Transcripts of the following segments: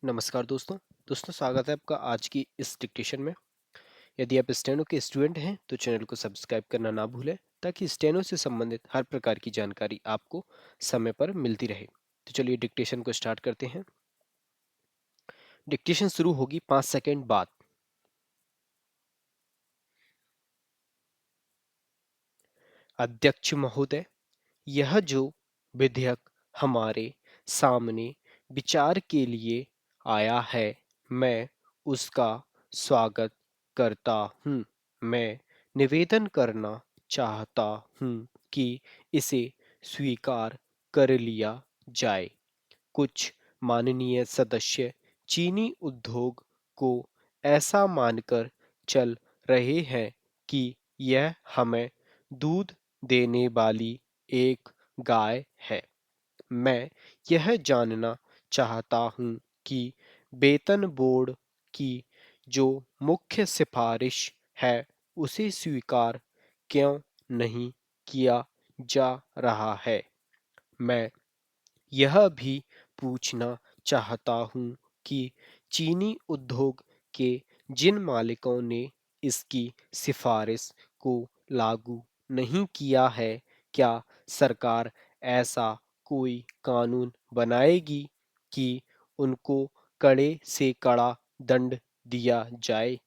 नमस्कार दोस्तों। स्वागत है आपका आज की इस डिक्टेशन में। यदि आप स्टेनो के स्टूडेंट हैं तो चैनल को सब्सक्राइब करना ना भूलें ताकि स्टेनो से संबंधित हर प्रकार की जानकारी आपको समय पर मिलती रहे। तो चलिए डिक्टेशन को स्टार्ट करते हैं। डिक्टेशन शुरू होगी 5 सेकंड बाद। अध्यक्ष महोदय, यह जो विधेयक हमारे सामने विचार के लिए आया है, मैं उसका स्वागत करता हूँ। मैं निवेदन करना चाहता हूँ कि इसे स्वीकार कर लिया जाए। कुछ माननीय सदस्य चीनी उद्योग को ऐसा मानकर चल रहे हैं कि यह हमें दूध देने वाली एक गाय है। मैं यह जानना चाहता हूँ कि वेतन बोर्ड की जो मुख्य सिफारिश है उसे स्वीकार क्यों नहीं किया जा रहा है। मैं यह भी पूछना चाहता हूँ कि चीनी उद्योग के जिन मालिकों ने इसकी सिफारिश को लागू नहीं किया है, क्या सरकार ऐसा कोई कानून बनाएगी कि उनको कड़े से कड़ा दंड दिया जाए।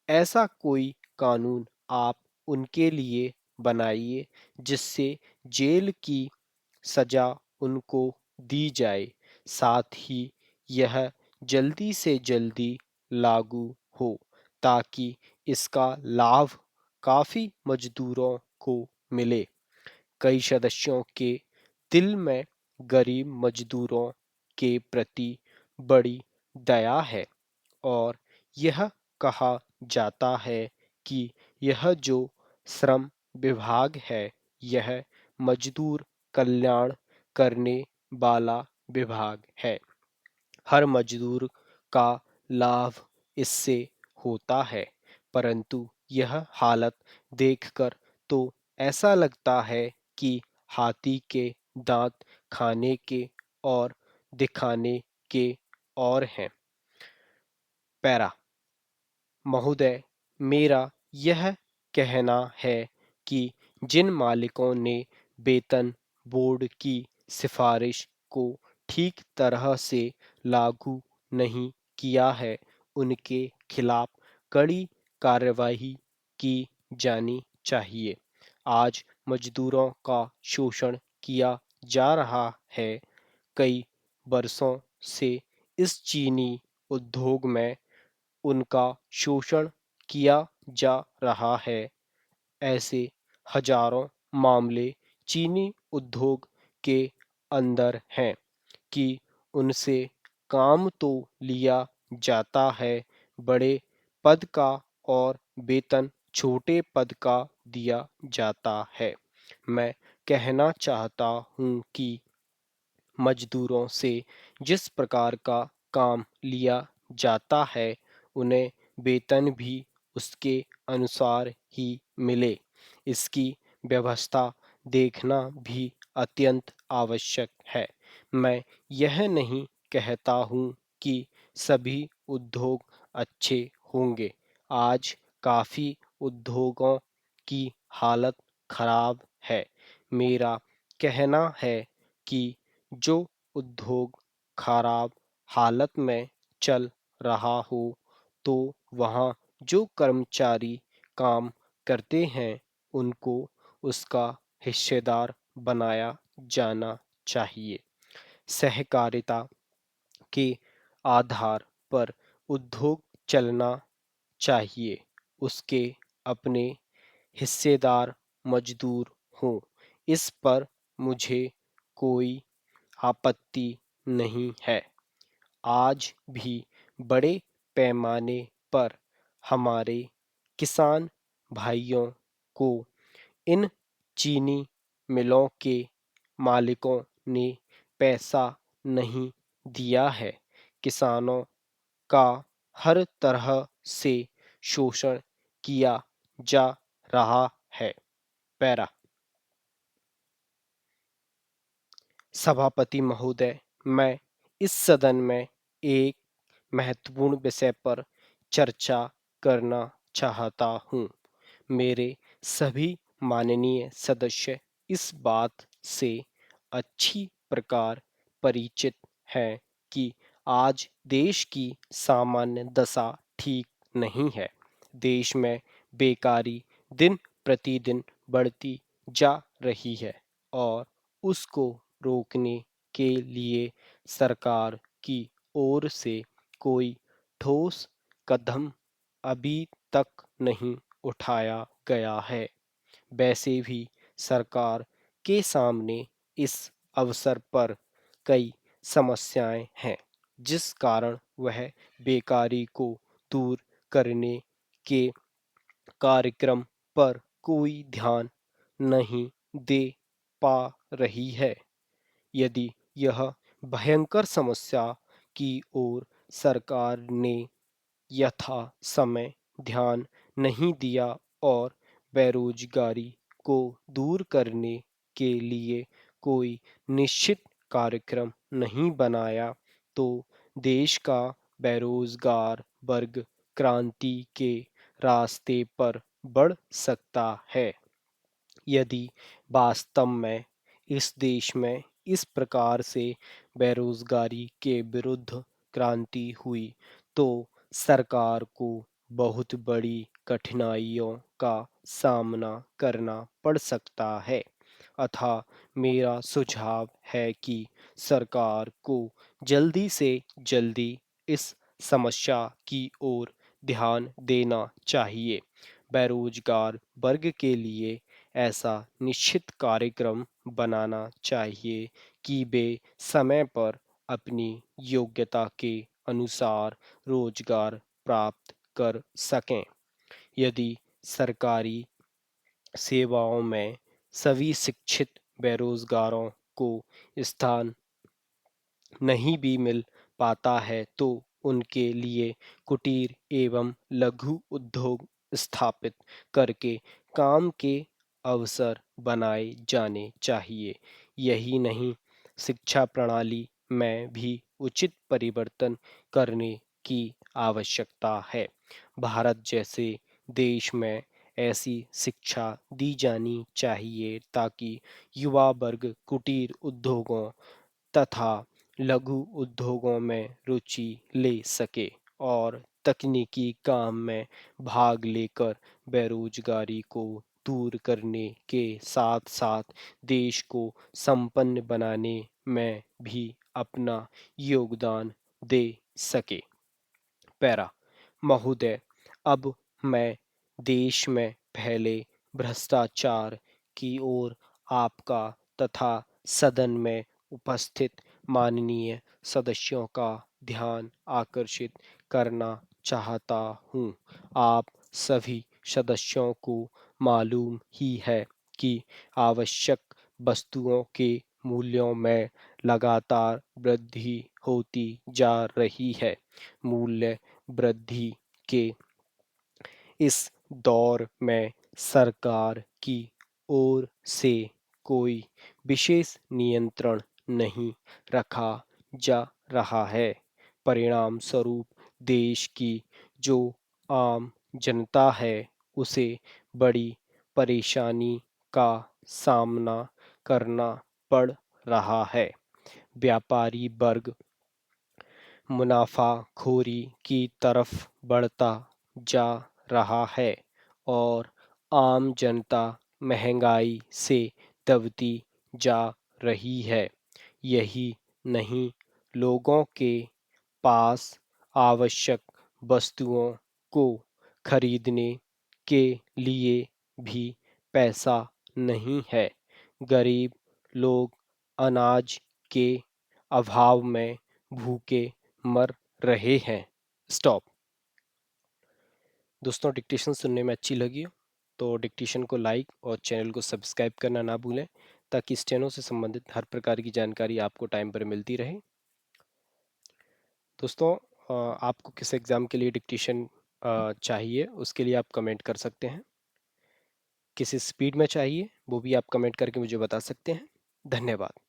ऐसा कोई कानून आप उनके लिए बनाइए जिससे जेल की सजा उनको दी जाए। साथ ही यह जल्दी से जल्दी लागू हो ताकि इसका लाभ काफ़ी मजदूरों को मिले। कई सदस्यों के दिल में गरीब मजदूरों के प्रति बड़ी दया है और यह कहा जाता है कि यह जो श्रम विभाग है, यह मजदूर कल्याण करने वाला विभाग है। हर मजदूर का लाभ इससे होता है, परंतु यह हालत देखकर तो ऐसा लगता है कि हाथी के दांत खाने के और दिखाने के और हैं। पैरा महोदय, मेरा यह कहना है कि जिन मालिकों ने वेतन बोर्ड की सिफारिश को ठीक तरह से लागू नहीं किया है, उनके खिलाफ कड़ी कार्रवाई की जानी चाहिए। आज मजदूरों का शोषण किया जा रहा है। कई बरसों से इस चीनी उद्योग में उनका शोषण किया जा रहा है। ऐसे हजारों मामले चीनी उद्योग के अंदर हैं कि उनसे काम तो लिया जाता है बड़े पद का और वेतन छोटे पद का दिया जाता है। मैं कहना चाहता हूँ कि मजदूरों से जिस प्रकार का काम लिया जाता है, उन्हें वेतन भी उसके अनुसार ही मिले। इसकी व्यवस्था देखना भी अत्यंत आवश्यक है। मैं यह नहीं कहता हूँ कि सभी उद्योग अच्छे होंगे। आज काफ़ी उद्योगों की हालत खराब है। मेरा कहना है कि जो उद्योग खराब हालत में चल रहा हो, तो वहाँ जो कर्मचारी काम करते हैं, उनको उसका हिस्सेदार बनाया जाना चाहिए। सहकारिता के आधार पर उद्योग चलना चाहिए। उसके अपने हिस्सेदार मजदूर हों। इस पर मुझे कोई आपत्ति नहीं है। आज भी बड़े पैमाने पर हमारे किसान भाइयों को इन चीनी मिलों के मालिकों ने पैसा नहीं दिया है। किसानों का हर तरह से शोषण किया जा रहा है। पैरा सभापति महोदय, मैं इस सदन में एक महत्वपूर्ण विषय पर चर्चा करना चाहता हूँ। मेरे सभी माननीय सदस्य इस बात से अच्छी प्रकार परिचित हैं कि आज देश की सामान्य दशा ठीक नहीं है। देश में बेकारी दिन प्रतिदिन बढ़ती जा रही है और उसको रोकने के लिए सरकार की ओर से कोई ठोस कदम अभी तक नहीं उठाया गया है। वैसे भी सरकार के सामने इस अवसर पर कई समस्याएं हैं, जिस कारण वह बेकारी को दूर करने के कार्यक्रम पर कोई ध्यान नहीं दे पा रही है। यदि यह भयंकर समस्या की ओर सरकार ने यथा समय ध्यान नहीं दिया और बेरोजगारी को दूर करने के लिए कोई निश्चित कार्यक्रम नहीं बनाया, तो देश का बेरोजगार वर्ग क्रांति के रास्ते पर बढ़ सकता है। यदि वास्तव में इस देश में इस प्रकार से बेरोजगारी के विरुद्ध क्रांति हुई, तो सरकार को बहुत बड़ी कठिनाइयों का सामना करना पड़ सकता है। अतः मेरा सुझाव है कि सरकार को जल्दी से जल्दी इस समस्या की ओर ध्यान देना चाहिए। बेरोजगार वर्ग के लिए ऐसा निश्चित कार्यक्रम बनाना चाहिए कि वे समय पर अपनी योग्यता के अनुसार रोजगार प्राप्त कर सकें। यदि सरकारी सेवाओं में सभी शिक्षित बेरोजगारों को स्थान नहीं भी मिल पाता है, तो उनके लिए कुटीर एवं लघु उद्योग स्थापित करके काम के अवसर बनाए जाने चाहिए। यही नहीं, शिक्षा प्रणाली में भी उचित परिवर्तन करने की आवश्यकता है। भारत जैसे देश में ऐसी शिक्षा दी जानी चाहिए ताकि युवा वर्ग कुटीर उद्योगों तथा लघु उद्योगों में रुचि ले सके और तकनीकी काम में भाग लेकर बेरोजगारी को दूर करने के साथ साथ देश को संपन्न बनाने में भी अपना योगदान दे सके। पैरा महोदय, अब मैं देश में फैले भ्रष्टाचार की ओर आपका तथा सदन में उपस्थित माननीय सदस्यों का ध्यान आकर्षित करना चाहता हूँ। आप सभी सदस्यों को मालूम ही है कि आवश्यक वस्तुओं के मूल्यों में लगातार वृद्धि होती जा रही है। मूल्य वृद्धि के इस दौर में सरकार की ओर से कोई विशेष नियंत्रण नहीं रखा जा रहा है। परिणाम स्वरूप देश की जो आम जनता है, उसे बड़ी परेशानी का सामना करना पड़ रहा है। व्यापारी वर्ग मुनाफाखोरी की तरफ बढ़ता जा रहा है और आम जनता महंगाई से दबती जा रही है। यही नहीं, लोगों के पास आवश्यक वस्तुओं को खरीदने के लिए भी पैसा नहीं है। गरीब लोग अनाज के अभाव में भूखे मर रहे हैं। स्टॉप। दोस्तों, डिक्टेशन सुनने में अच्छी लगी हो तो डिक्टेशन को लाइक और चैनल को सब्सक्राइब करना ना भूलें, ताकि स्टेनो से संबंधित हर प्रकार की जानकारी आपको टाइम पर मिलती रहे। दोस्तों, आपको किस एग्ज़ाम के लिए डिक्टेशन चाहिए, उसके लिए आप कमेंट कर सकते हैं। किस स्पीड में चाहिए वो भी आप कमेंट करके मुझे बता सकते हैं। धन्यवाद।